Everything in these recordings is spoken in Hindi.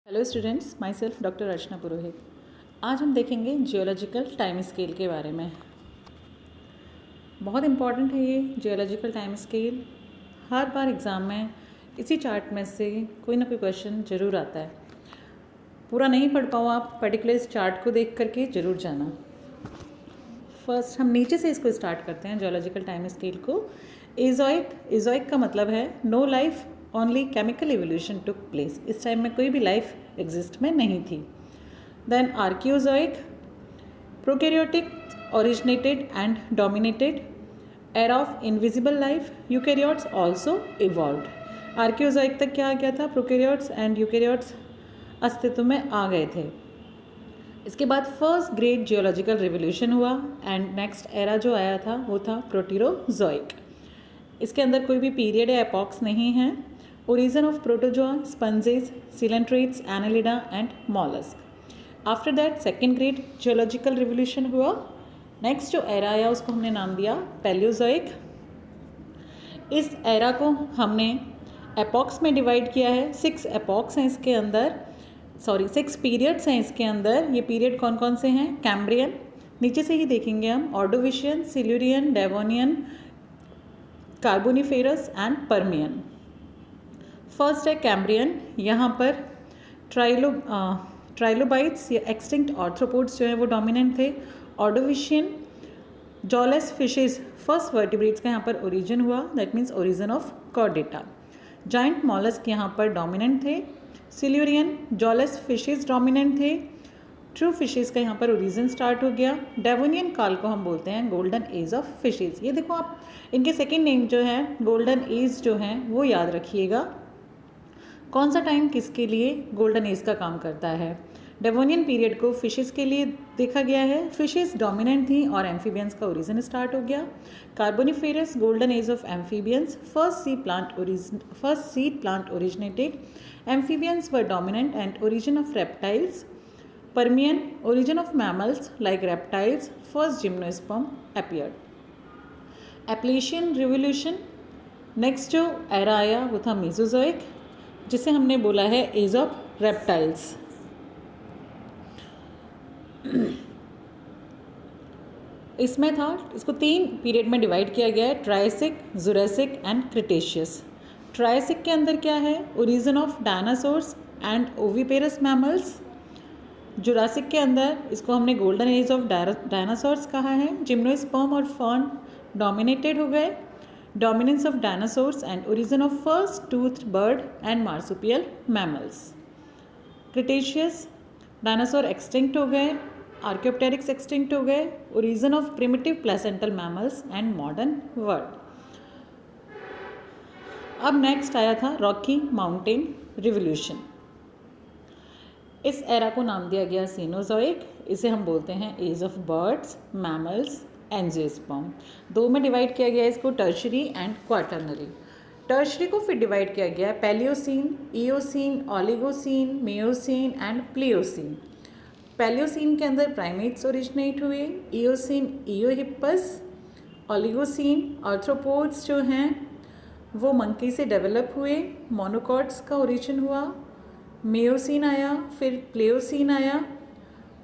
Hello students, myself doctor Archana Purohit. आज हम देखेंगे जियोलॉजिकल टाइम स्केल के बारे में। बहुत इम्पॉर्टेंट है ये जियोलॉजिकल टाइम स्केल। हर बार एग्ज़ाम में इसी चार्ट में से कोई ना कोई क्वेश्चन ज़रूर आता है। पूरा नहीं पढ़ पाओ आप, पर्टिकुलर इस चार्ट को देख करके ज़रूर जाना। फर्स्ट हम नीचे से इसको स्टार्ट करते हैं, जियोलॉजिकल टाइम स्केल को। इज़ोइक का मतलब है no life, only chemical evolution took place. इस टाइम में कोई भी लाइफ एग्जिस्ट में नहीं थी। Then Archaeozoic, prokaryotic originated and dominated era of invisible life. Eukaryotes also evolved. Archaeozoic तक क्या आ गया था, प्रोकैरियोट्स एंड यूकैरियोट्स अस्तित्व में आ गए थे। इसके बाद फर्स्ट ग्रेट जियोलॉजिकल रिवोल्यूशन हुआ एंड नेक्स्ट एरा जो आया था वो था प्रोटीरोजोइक। इसके अंदर कोई भी पीरियड या एपॉक्स नहीं है। Origin of protozoa, sponges, coelenterates, Annelida and mollusc. After that second great geological revolution हुआ। नेक्स्ट जो एरा आया उसको हमने नाम दिया पैलियोजोइक। इस एरा को हमने एपॉक्स में डिवाइड किया है। 6 एपॉक्स हैं इसके अंदर, 6 पीरियड्स हैं इसके अंदर। ये पीरियड कौन कौन से हैं? कैम्ब्रियन, नीचे से ही देखेंगे हम, Ordovician, Silurian, Devonian, Carboniferous and Permian. First है कैम्ब्रियन। यहाँ पर ट्राइलोबाइट्स या एक्सटिंक्ट आर्थ्रोपोड्स जो हैं वो डोमिनेंट थे। Ordovician, jawless fishes, first vertebrates का यहाँ पर ओरिजिन हुआ, that means origin of Chordata. Giant mollusc यहाँ पर डोमिनेंट थे। सिल्यूरियन, जॉलेस फिशेज डोमिनेंट थे। ट्रू फिशेज का यहाँ पर ओरिजिन स्टार्ट हो गया। डेवोनियन काल को हम बोलते हैं गोल्डन एज ऑफ फिशेज। ये देखो आप, इनके सेकेंड नेम जो है गोल्डन एज जो है वो याद रखिएगा। कौन सा टाइम किसके लिए गोल्डन एज का काम करता है? डेवोनियन पीरियड को फिशेस के लिए देखा गया है। फिशेस डोमिनेंट थी और एम्फीबियंस का ओरिजिन स्टार्ट हो गया। Carboniferous, golden age of amphibians, first seed plant originated. Amphibians were dominant and origin of reptiles. Permian, origin of mammals like reptiles, first gymnosperm appeared. Appalachian revolution, next जो एरा आया वो था मेसोजोइक, जिसे हमने बोला है एज ऑफ रेप्टाइल्स। इसमें था, इसको 3 पीरियड में डिवाइड किया गया है, Triassic, Jurassic and Cretaceous. Triassic के अंदर क्या है? Origin of dinosaurs and oviparous mammals. Jurassic के अंदर इसको हमने गोल्डन एज ऑफ डायनासोर्स कहा है। जिम्नोस्पर्म और फर्न डोमिनेटेड हो गए। Dominance of dinosaurs and origin of first tooth bird and marsupial mammals. Cretaceous, dinosaur extinct हो गए, आर्कियोप्टेरिक्स एक्सटिंक्ट हो गए, origin of primitive placental mammals and modern world. अब नेक्स्ट आया था रॉकी माउंटेन रिवोल्यूशन। इस एरा को नाम दिया गया सीनोजोइक। इसे हम बोलते हैं age of birds, mammals, angiosperm. 2 में डिवाइड किया गया इसको, टर्शरी एंड क्वाटरनरी। टर्शरी को फिर डिवाइड किया गया Palaeocene, Eocene, Oligocene, Miocene and Pliocene. Palaeocene के अंदर प्राइमेट्स ओरिजिनेट हुए। ईओसीन ईओहिप्पस, ओलिगोसीन आर्थ्रोपोड्स जो हैं वो मंकी से डेवलप हुए, मोनोकॉट्स का ओरिजिन हुआ। मियोसीन आया, फिर प्लेयोसीन आया,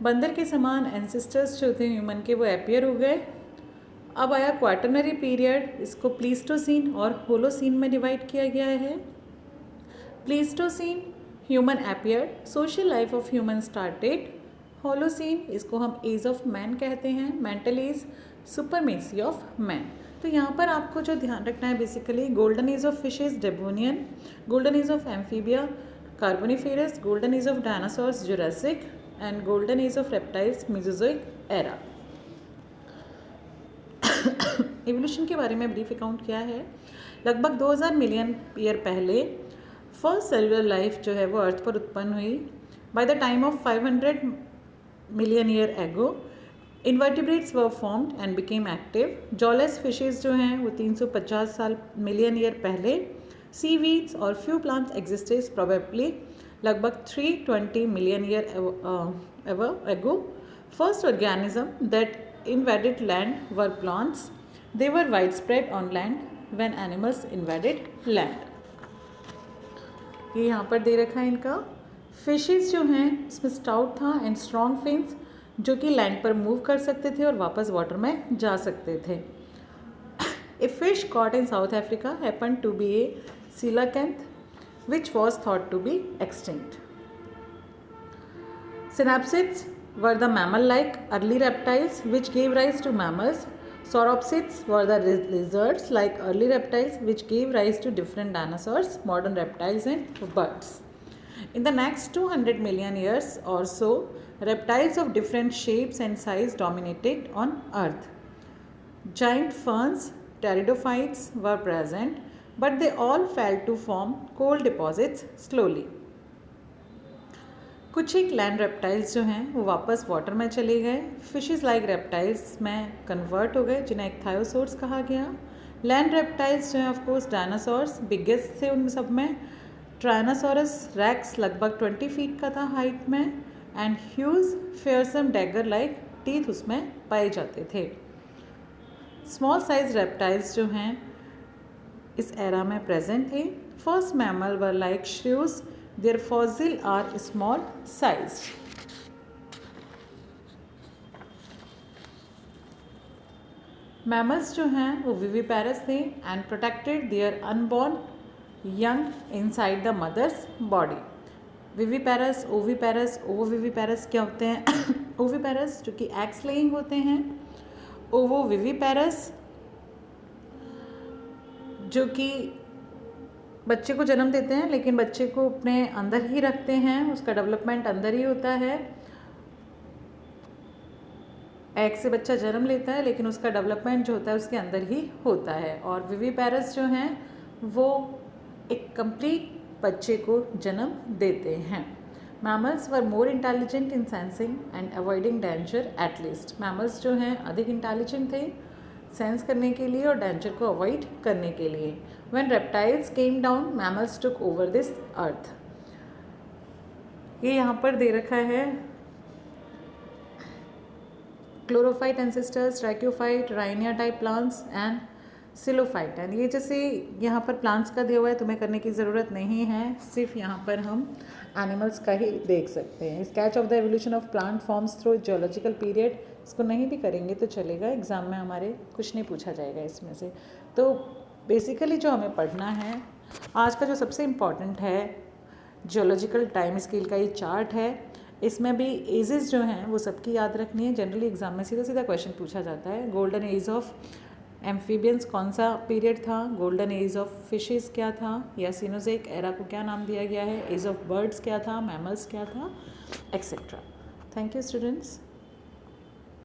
बंदर के समान एंसेस्टर्स जो थे ह्यूमन के वो अपीयर हो गए। अब आया क्वाटरनरी पीरियड, इसको प्लीस्टोसीन और होलोसीन में डिवाइड किया गया है। Pleistocene, human appeared, social life of human started. Holocene, इसको हम एज ऑफ मैन कहते हैं, mental as, supremacy of man. तो यहाँ पर आपको जो ध्यान रखना है basically, golden age of fishes Devonian, golden age of amphibia Carboniferous, golden age of dinosaurs Jurassic and golden age of reptiles Mesozoic era. Evolution के बारे में ब्रीफ अकाउंट क्या है? लगभग 2000 मिलियन ईयर पहले फर्स्ट सेलुलर लाइफ जो है वो अर्थ पर उत्पन्न हुई। By the time of 500 million year ago invertebrates were formed and became active. Jawless fishes जो हैं वो 350 मिलियन ईयर पहले। सीवीड्स और फ्यू प्लांट्स एग्जिस्टेड प्रोबेबली लगभग 320 million year ago. First organism that invaded land were plants. They were wide spread on land when animals invaded land. ये यहाँ पर दे रखा है इनका फिशेस जो हैं इसमें स्टाउट था एंड स्ट्रॉन्ग फिन्स, जो कि लैंड पर मूव कर सकते थे और वापस वाटर में जा सकते थे. A fish caught in South Africa happened to be a coelacanth, which was thought to be extinct. Synapsids were the mammal-like early reptiles which gave rise to mammals. Sauropsids were the lizards like early reptiles which gave rise to different dinosaurs, modern reptiles and birds. In the next 200 million years or so, reptiles of different shapes and size dominated on Earth. Giant ferns, pteridophytes were present, but they all fell to form coal deposits slowly. कुछ एक लैंड रेप्टाइल्स जो हैं वो वापस वाटर में चले गए, फिशेस लाइक रेप्टाइल्स में कन्वर्ट हो गए जिन्हें इक्थायोसोर्स कहा गया. लैंड रेप्टाइल्स जो हैं ऑफकोर्स डायनासोर्स बिगेस्ट थे उन सब में. ट्रायनासोरस रेक्स लगभग 20 फीट का था हाइट में and huge fearsome dagger like teeth उसमें पाए जाते थे. स्मॉल साइज रेप्टाइल्स जो हैं इस एरा में प्रेजेंट थे. First mammal were like shrews, their fossil are small size. Mammals जो हैं वो विविपेरस थे and protected their unborn young inside the mother's body. Viviparous, oviparous, ovoviviparous क्या होते हैं? ओविपेरस जो कि एग्स लेइंग होते हैं, ओवोविविपेरस जो कि बच्चे को जन्म देते हैं लेकिन बच्चे को अपने अंदर ही रखते हैं, उसका डेवलपमेंट अंदर ही होता है. एग से बच्चा जन्म लेता है लेकिन उसका डेवलपमेंट जो होता है उसके अंदर ही होता है. और विविपेरस जो हैं वो एक कंप्लीट बच्चे को जन्म देते हैं. Mammals were more intelligent in sensing and avoiding danger at least. Mammals जो हैं अधिक इंटेलिजेंट थे सेंस करने के लिए और डेंजर को अवॉइड करने के लिए. When reptiles came down, mammals took over this earth. ये यहाँ पर दे रखा है chlorophyte ancestors, tracheophyte, Rhynia type plants and psilophyte. And ये जैसे यहाँ पर प्लांट्स का दिया हुआ है, तुम्हें करने की ज़रूरत नहीं है, सिर्फ यहाँ पर हम एनिमल्स का ही देख सकते हैं. Sketch of the evolution of plant forms through geological period, इसको नहीं भी करेंगे तो चलेगा, एग्ज़ाम में हमारे कुछ नहीं पूछा जाएगा इसमें से. तो बेसिकली जो हमें पढ़ना है आज का जो सबसे इम्पॉर्टेंट है जियोलॉजिकल टाइम स्केल का ये चार्ट है. इसमें भी एजेस जो हैं वो सबकी याद रखनी है. जनरली एग्जाम में सीधा सीधा क्वेश्चन पूछा जाता है. गोल्डन एज ऑफ एम्फीबियंस कौन सा पीरियड था, गोल्डन एज ऑफ फिशेस क्या था, या सिनोजेक एरा को क्या नाम दिया गया है, एज ऑफ बर्ड्स क्या था, मैमल्स क्या था, एक्सेट्रा. Thank you students.